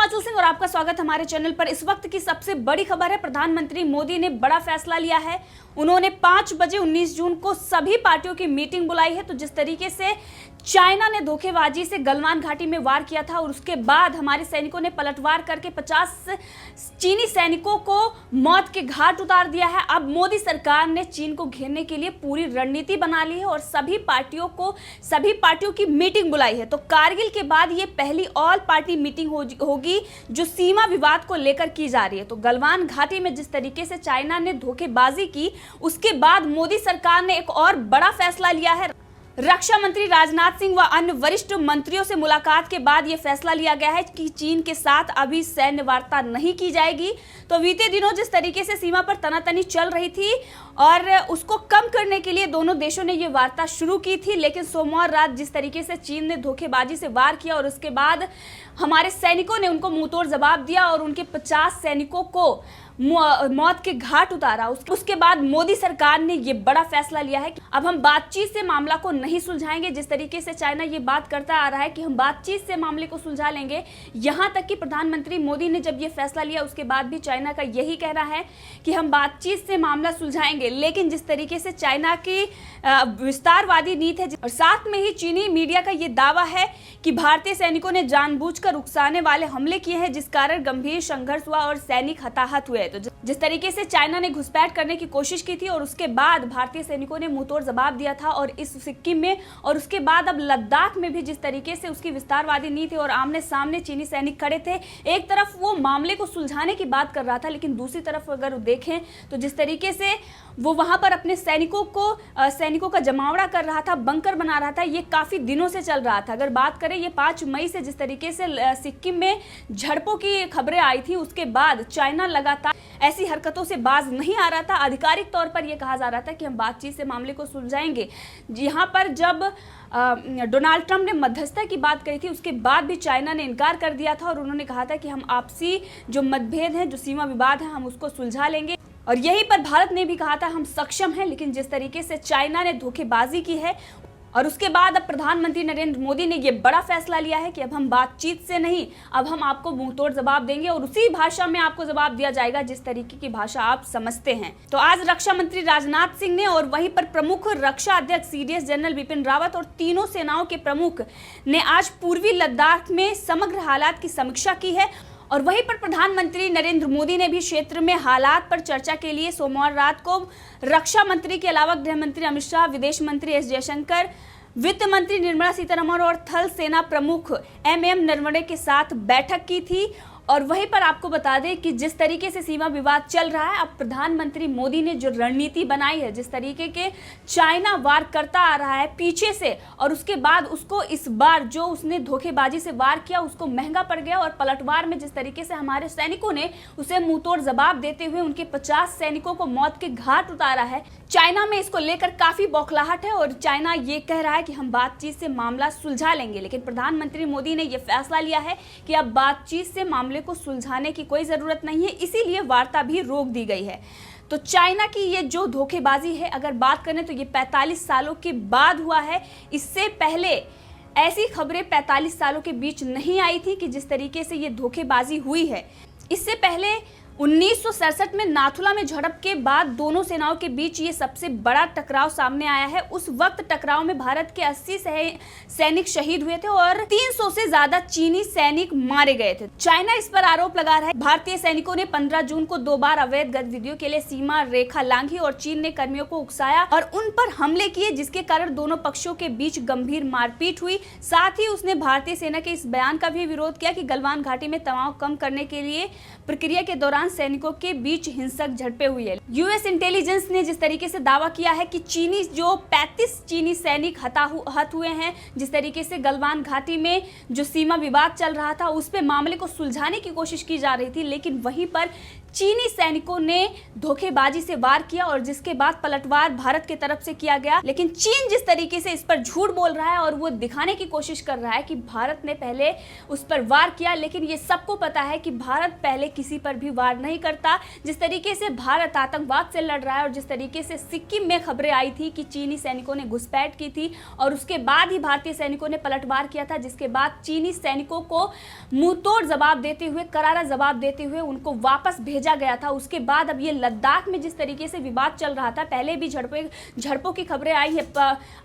हिमाचल सिंह और आपका स्वागत हमारे चैनल पर। इस वक्त की सबसे बड़ी खबर है, प्रधानमंत्री मोदी ने बड़ा फैसला लिया है। उन्होंने 5 बजे 19 जून को सभी पार्टियों की मीटिंग बुलाई है। तो जिस तरीके से चाइना ने धोखेबाजी से गलवान घाटी में वार किया था और उसके बाद हमारे सैनिकों ने पलटवार करके 50 चीनी सैनिकों को मौत के घाट उतार दिया है। अब मोदी सरकार ने चीन को घेरने के लिए पूरी रणनीति बना ली है और सभी पार्टियों की मीटिंग बुलाई है। तो कारगिल के बाद ये पहली ऑल पार्टी मीटिंग होगी जो सीमा विवाद को लेकर की जा रही है। तो गलवान घाटी में जिस तरीके से चाइना ने धोखेबाजी की, उसके बाद मोदी सरकार ने एक और बड़ा फैसला लिया है। रक्षा मंत्री राजनाथ सिंह व अन्य वरिष्ठ मंत्रियों से मुलाकात के बाद यह फैसला लिया गया है कि चीन के साथ अभी सैन्य वार्ता नहीं की जाएगी। तो बीते दिनों जिस तरीके से सीमा पर तनातनी चल रही थी और उसको कम करने के लिए दोनों देशों ने यह वार्ता शुरू की थी, लेकिन सोमवार रात जिस तरीके से चीन ने धोखेबाजी से वार किया और उसके बाद हमारे सैनिकों ने उनको मुंहतोड़ जवाब दिया और उनके 50 सैनिकों को मौत के घाट उतारा। उसके बाद मोदी सरकार ने यह बड़ा फैसला लिया है कि अब हम बातचीत से मामला को नहीं सुलझाएंगे। जिस तरीके से चाइना ये बात करता आ रहा है कि हम बातचीत से मामले को सुलझा लेंगे, यहां तक कि प्रधानमंत्री मोदी ने जब ये फैसला लिया उसके बाद भी चाइना का यही कहना है कि हम बातचीत से मामला सुलझाएंगे। लेकिन जिस तरीके से चाइना की विस्तारवादी नीति है और साथ में ही चीनी मीडिया का ये दावा है कि भारतीय सैनिकों ने जानबूझकर उकसाने वाले हमले किए हैं, जिस कारण गंभीर संघर्ष हुआ और सैनिक हताहत हुए। तो जिस तरीके से चाइना ने घुसपैठ करने की कोशिश की थी और उसके बाद भारतीय सैनिकों ने मुंहतोड़ जवाब दिया था और इस सिक्किम में और उसके बाद अब लद्दाख में भी जिस तरीके से उसकी विस्तारवादी नीति और आमने सामने चीनी सैनिक खड़े थे, एक तरफ वो मामले को सुलझाने की बात कर रहा था, लेकिन दूसरी तरफ अगर देखें तो जिस तरीके से वो वहां पर अपने सैनिकों का जमावड़ा कर रहा था, बंकर बना रहा था, ये काफी दिनों से चल रहा था। अगर बात करें ये 5 मई से जिस तरीके से सिक्किम में झड़पों की खबरें आई थी, उसके बाद चाइना लगातार ऐसी हरकतों से बाज नहीं आ रहा था। आधिकारिक तौर पर यह कहा जा रहा था कि हम बातचीत से मामले को सुलझाएंगे। यहाँ पर जब डोनाल्ड ट्रंप ने मध्यस्थता की बात कही थी, उसके बाद भी चाइना ने इनकार कर दिया था और उन्होंने कहा था कि हम आपसी जो मतभेद हैं, जो सीमा विवाद है, हम उसको सुलझा लेंगे। और यहीं पर भारत ने भी कहा था हम सक्षम हैं। लेकिन जिस तरीके से चाइना ने धोखेबाजी की है और उसके बाद अब प्रधानमंत्री नरेंद्र मोदी ने यह बड़ा फैसला लिया है कि अब हम बातचीत से नहीं, अब हम आपको मुंहतोड़ जवाब देंगे और उसी भाषा में आपको जवाब दिया जाएगा जिस तरीके की भाषा आप समझते हैं। तो आज रक्षा मंत्री राजनाथ सिंह ने और वहीं पर प्रमुख रक्षा अध्यक्ष सीडीएस जनरल बिपिन रावत और तीनों सेनाओं के प्रमुख ने आज पूर्वी लद्दाख में समग्र हालात की समीक्षा की है। और वहीं पर प्रधानमंत्री नरेंद्र मोदी ने भी क्षेत्र में हालात पर चर्चा के लिए सोमवार रात को रक्षा मंत्री के अलावा गृह मंत्री अमित शाह, विदेश मंत्री एस जयशंकर, वित्त मंत्री निर्मला सीतारमण और थल सेना प्रमुख एमएम नरवणे के साथ बैठक की थी। और वहीं पर आपको बता दें कि जिस तरीके से सीमा विवाद चल रहा है, अब प्रधानमंत्री मोदी ने जो रणनीति बनाई है, जिस तरीके के चाइना वार करता आ रहा है पीछे से और उसके बाद उसको इस बार जो उसने धोखेबाजी से वार किया उसको महंगा पड़ गया और पलटवार में जिस तरीके से हमारे सैनिकों ने उसे मुंहतोड़ जवाब देते हुए उनके 50 सैनिकों को मौत के घाट उतारा है। चाइना में इसको लेकर काफी बौखलाहट है और चाइना ये कह रहा है कि हम बातचीत से मामला सुलझा लेंगे। लेकिन प्रधानमंत्री मोदी ने यह फैसला लिया है कि अब बातचीत से मामले को सुलझाने की कोई जरूरत नहीं है, इसीलिए वार्ता भी रोक दी गई है। तो चाइना की ये जो धोखेबाजी है, अगर बात करें तो ये 45 सालों के बाद हुआ है। इससे पहले ऐसी खबरें 45 सालों के बीच नहीं आई थी कि जिस तरीके से ये धोखेबाजी हुई है। इससे पहले 1967 में नाथुला में झड़प के बाद दोनों सेनाओं के बीच ये सबसे बड़ा टकराव सामने आया है। उस वक्त टकराव में भारत के 80 सैनिक शहीद हुए थे और 300 से ज्यादा चीनी सैनिक मारे गए थे। चाइना इस पर आरोप लगा रहा है भारतीय सैनिकों ने 15 जून को 2 बार अवैध गतिविधियों के लिए सीमा रेखा लांघी और चीन ने कर्मियों को उकसाया और उन पर हमले किए, जिसके कारण दोनों पक्षों के बीच गंभीर मारपीट हुई। साथ ही उसने भारतीय सेना के इस बयान का भी विरोध किया कि गलवान घाटी में तनाव कम करने के लिए प्रक्रिया के दौरान सैनिकों के बीच हिंसक झड़पें हुई है। यूएस इंटेलिजेंस ने जिस तरीके से दावा किया है कि 35 चीनी सैनिक हत हुए हैं, जिस तरीके से गलवान घाटी में जो सीमा विवाद चल रहा था उस पे मामले को सुलझाने की कोशिश की जा रही थी, लेकिन वहीं पर चीनी सैनिकों ने धोखेबाजी से वार किया और जिसके बाद पलटवार भारत की तरफ से किया गया। लेकिन चीन जिस तरीके से इस पर झूठ बोल रहा है और वो दिखाने की कोशिश कर रहा है कि भारत ने पहले उस पर वार किया, लेकिन ये सबको पता है कि भारत पहले किसी पर भी वार नहीं करता। जिस तरीके से भारत आतंकवाद से लड़ रहा है और जिस तरीके से सिक्किम में खबरें आई थी कि चीनी सैनिकों ने घुसपैठ की थी और उसके बाद ही भारतीय सैनिकों ने पलटवार किया था, जिसके बाद चीनी सैनिकों को मुंहतोड़ जवाब देते हुए, करारा जवाब देते हुए उनको वापस भेजा गया था। उसके बाद अब ये लद्दाख में जिस तरीके से विवाद चल रहा था, पहले भी झड़पों की खबरें आई है।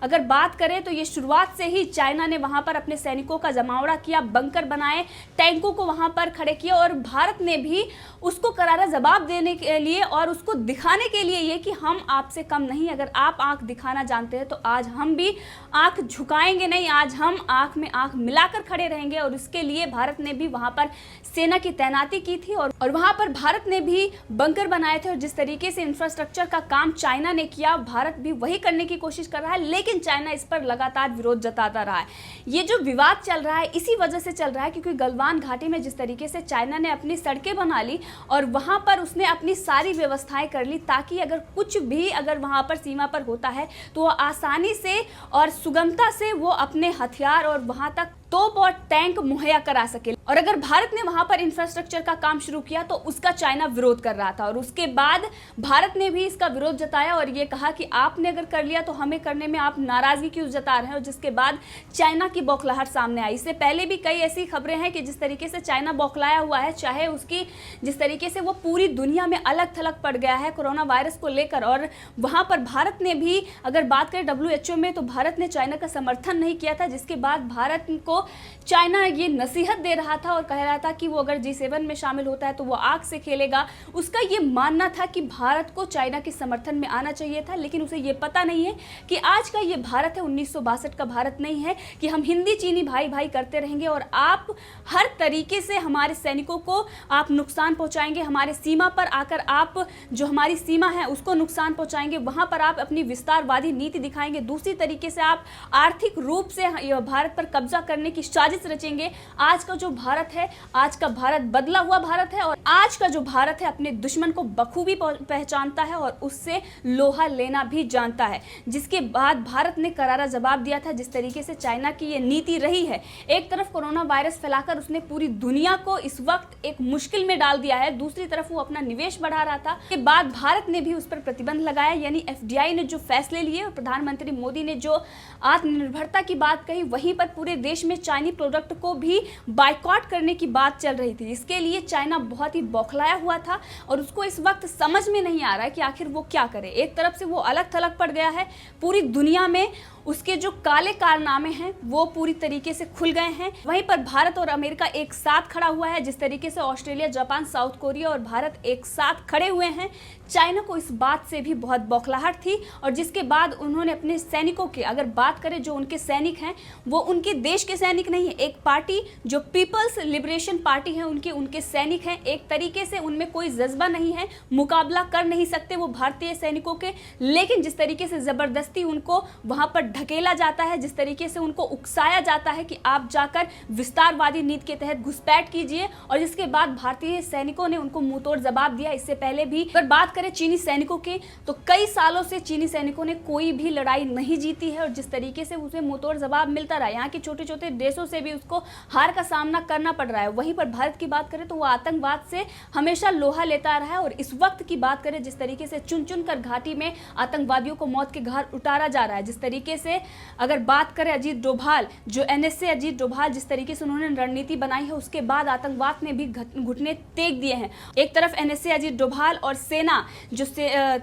अगर बात करें तो ये शुरुआत से ही चाइना ने वहां पर अपने सैनिकों का जमावड़ा किया, बंकर बनाए, टैंकों को वहां पर खड़े किए और भारत ने भी उसको करारा जवाब देने के लिए और उसको दिखाने के लिए ये कि हम आपसे कम नहीं, अगर आप आंख दिखाना जानते हैं तो आज हम भी आंख झुकाएंगे नहीं, आज हम आंख में आंख मिलाकर खड़े रहेंगे। और इसके लिए भारत ने भी वहां पर सेना की तैनाती की थी और वहां पर भारत ने भी बंकर बनाए थे। और जिस तरीके से इंफ्रास्ट्रक्चर का काम चाइना ने किया, भारत भी वही करने की कोशिश कर रहा है, लेकिन चाइना इस पर लगातार विरोध जताता रहा है। ये जो विवाद चल रहा है इसी वजह से चल रहा है क्योंकि गलवान घाटी में जिस तरीके से चाइना ने अपनी सड़कें बना ली और वहां पर उसने अपनी सारी व्यवस्थाएं कर ली ताकि अगर कुछ भी अगर वहां पर सीमा पर होता है तो आसानी से और सुगमता से वो अपने हथियार और वहां तक तोप और टैंक मुहैया करा सके। और अगर भारत ने वहां पर इंफ्रास्ट्रक्चर का काम शुरू किया तो उसका चाइना विरोध कर रहा था और उसके बाद भारत ने भी इसका विरोध जताया और ये कहा कि आपने अगर कर लिया तो हमें करने में आप नाराजगी क्यों जता रहे हैं। और जिसके बाद चाइना की बौखलाहट सामने आई। इससे पहले भी कई ऐसी खबरें हैं कि जिस तरीके से चाइना बौखलाया हुआ है, चाहे उसकी जिस तरीके से वो पूरी दुनिया में अलग थलग पड़ गया है कोरोना वायरस को लेकर। और वहां पर भारत ने भी अगर बात करें WHO में तो भारत ने चाइना का समर्थन नहीं किया था, जिसके बाद भारत को चाइना ये नसीहत दे रहा था और कह रहा था कि वो अगर G7 में शामिल होता है तो वो आग से खेलेगा। उसका ये मानना था कि भारत को चाइना के समर्थन में आना चाहिए था, लेकिन उसे ये पता नहीं है कि आज का ये भारत है, 1962 का भारत नहीं है कि हम हिंदी चीनी भाई भाई करते रहेंगे और आप हर तरीके से हमारे सैनिकों को आप नुकसान पहुंचाएंगे, हमारे सीमा पर आकर आप जो हमारी सीमा है उसको नुकसान पहुंचाएंगे, वहां पर आप अपनी विस्तारवादी नीति दिखाएंगे, दूसरी तरीके से आप आर्थिक रूप से भारत पर कब्जा करने की साजिश रचेंगे। आज का जो भारत है, आज का भारत बदला हुआ भारत है और आज का जो भारत है अपने दुश्मन को बखूबी पहचानता है और उससे लोहा लेना भी जानता है। जिसके बाद भारत ने करारा जवाब दिया था। जिस तरीके से चाइना की ये नीति रही है, एक तरफ कोरोना वायरस फैलाकर उसने पूरी दुनिया को इस वक्त एक मुश्किल में डाल दिया है, दूसरी तरफ वो अपना निवेश बढ़ा रहा था। के बाद भारत ने भी उस पर प्रतिबंध लगाया, यानी FDI ने जो फैसले लिए और प्रधानमंत्री मोदी ने जो आत्मनिर्भरता की बात कही, वहीं पर पूरे देश में चाइनीज प्रोडक्ट को भी बाइकॉट करने की बात चल रही थी। इसके लिए चाइना बहुत ही बौखलाया हुआ था और उसको इस वक्त समझ में नहीं आ रहा है कि आखिर वो क्या करे। एक तरफ से वो अलग थलग पड़ गया है, पूरी दुनिया में उसके जो काले कारनामे हैं वो पूरी तरीके से खुल गए हैं। वहीं पर भारत और अमेरिका एक साथ खड़ा हुआ है। जिस तरीके से ऑस्ट्रेलिया, जापान, साउथ कोरिया और भारत एक साथ खड़े हुए हैं, चाइना को इस बात से भी बहुत बौखलाहट थी और जिसके बाद उन्होंने अपने सैनिकों के, अगर बात करें जो उनके सैनिक हैं वो उनके देश के सैनिक नहीं है, एक पार्टी जो पीपल्स लिबरेशन पार्टी है उनके सैनिक हैं। एक तरीके से उनमें कोई जज्बा नहीं है, मुकाबला कर नहीं सकते वो भारतीय सैनिकों के, लेकिन जिस तरीके से जबरदस्ती उनको वहां पर ढकेला जाता है, जिस तरीके से उनको उकसाया जाता है कि आप जाकर विस्तारवादी नीति के तहत घुसपैठ कीजिए, और जिसके बाद भारतीय सैनिकों ने उनको मुंहतोड़ जवाब दिया। इससे पहले भी अगर बात करें चीनी सैनिकों की तो कई सालों से चीनी सैनिकों ने कोई भी लड़ाई नहीं जीती है और जिस तरीके से उसे मुंहतोड़ जवाब मिलता रहा, यहाँ के छोटे छोटे देशों से भी उसको हार का सामना करना पड़ रहा है। वहीं पर भारत की बात करें तो वो आतंकवाद से हमेशा लोहा लेता रहा है और इस वक्त की बात करें जिस तरीके से चुन चुन कर घाटी में आतंकवादियों को मौत के घाट उतारा जा रहा है, जिस तरीके से अगर बात करें अजीत डोभाल, जो NSA अजीत डोभाल जिस तरीके से उन्होंने रणनीति बनाई है उसके बाद आतंकवाद ने भी घुटने टेक दिए हैं। एक तरफ NSA अजीत डोभाल और सेना जो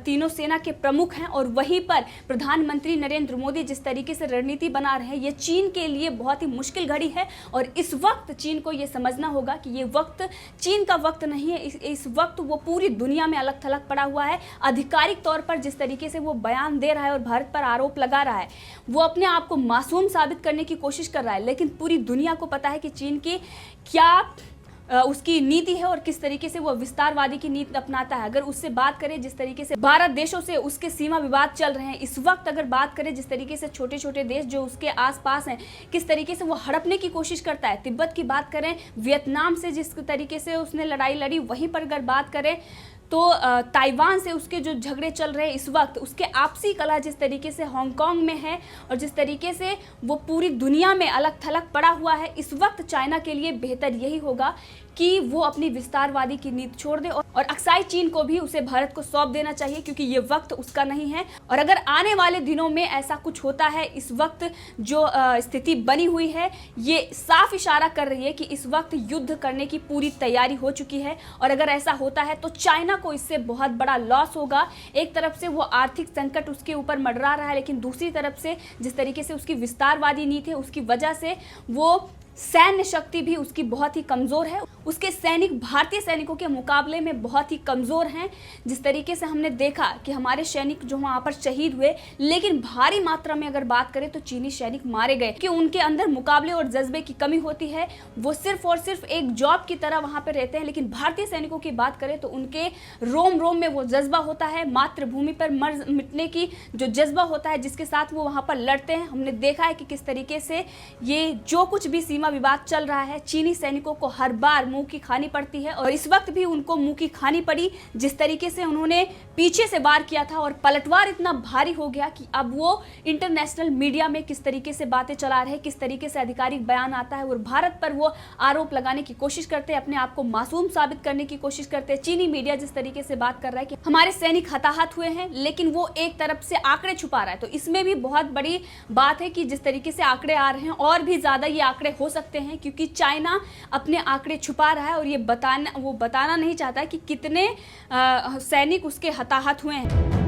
तीनों सेना के प्रमुख हैं और वहीं पर प्रधानमंत्री नरेंद्र मोदी जिस तरीके से रणनीति बना रहे हैं, ये चीन के लिए बहुत ही मुश्किल घड़ी है और इस वक्त चीन को ये समझना होगा कि ये वक्त चीन का वक्त नहीं है। इस वक्त वो पूरी दुनिया में अलग थलग पड़ा हुआ है। आधिकारिक तौर पर जिस तरीके से वो बयान दे रहा है और भारत पर आरोप लगा रहा है, वो अपने आप को मासूम साबित करने की कोशिश कर रहा है, लेकिन पूरी दुनिया को पता है कि चीन की क्या उसकी नीति है और किस तरीके से वो विस्तारवादी की नीति अपनाता है। अगर उससे बात करें जिस तरीके से 12 देशों से उसके सीमा विवाद चल रहे हैं इस वक्त, अगर बात करें जिस तरीके से छोटे छोटे देश जो उसके आसपास हैं किस तरीके से वो हड़पने की कोशिश करता है, तिब्बत की बात करें, वियतनाम से जिस तरीके से उसने लड़ाई लड़ी, वहीं पर अगर बात करें तो ताइवान से उसके जो झगड़े चल रहे हैं इस वक्त, उसके आपसी कलह जिस तरीके से हांगकांग में है और जिस तरीके से वो पूरी दुनिया में अलग थलग पड़ा हुआ है, इस वक्त चाइना के लिए बेहतर यही होगा कि वो अपनी विस्तारवादी की नीति छोड़ दे और अक्साई चीन को भी उसे भारत को सौंप देना चाहिए, क्योंकि ये वक्त उसका नहीं है। और अगर आने वाले दिनों में ऐसा कुछ होता है, इस वक्त जो स्थिति बनी हुई है ये साफ इशारा कर रही है कि इस वक्त युद्ध करने की पूरी तैयारी हो चुकी है। और अगर ऐसा होता है तो चाइना को इससे बहुत बड़ा लॉस होगा। एक तरफ से वो आर्थिक संकट उसके ऊपर मंडरा रहा है, लेकिन दूसरी तरफ से जिस तरीके से उसकी विस्तारवादी नीति है उसकी वजह से वो सैन्य शक्ति भी उसकी बहुत ही कमज़ोर है। उसके सैनिक भारतीय सैनिकों के मुकाबले में बहुत ही कमज़ोर हैं। जिस तरीके से हमने देखा कि हमारे सैनिक जो वहाँ पर शहीद हुए, लेकिन भारी मात्रा में अगर बात करें तो चीनी सैनिक मारे गए कि उनके अंदर मुकाबले और जज्बे की कमी होती है। वो सिर्फ और सिर्फ एक जॉब की तरह वहाँ पर रहते हैं। लेकिन भारतीय सैनिकों की बात करें तो उनके रोम रोम में वो जज्बा होता है, मातृभूमि पर मर मिटने की जो जज्बा होता है जिसके साथ वो वहाँ पर लड़ते हैं। हमने देखा है कि किस तरीके से ये जो कुछ भी सीमा विवाद चल रहा है चीनी सैनिकों को हर बार मुंह की खानी पड़ती है, और इस वक्त भी उनको मुंह की खानी पड़ी। जिस तरीके से उन्होंने पीछे से वार किया था और पलटवार इतना भारी हो गया कि अब वो इंटरनेशनल मीडिया में किस तरीके से बातें चला रहे हैं, किस तरीके से आधिकारिक बयान आता है और भारत पर वो आरोप लगाने की कोशिश करते हैं, अपने आप को मासूम साबित करने की कोशिश करते हैं। चीनी मीडिया जिस तरीके से बात कर रहा है कि हमारे सैनिक हताहत हुए हैं, लेकिन वो एक तरफ से आंकड़े छुपा रहा है। तो इसमें भी बहुत बड़ी बात है कि जिस तरीके से आंकड़े आ रहे हैं और भी ज्यादा ये आंकड़े हो सकते हैं, क्योंकि चाइना अपने आंकड़े छुपा रहा है और ये बताना नहीं चाहता कि कितने सैनिक उसके हताहत हुए हैं।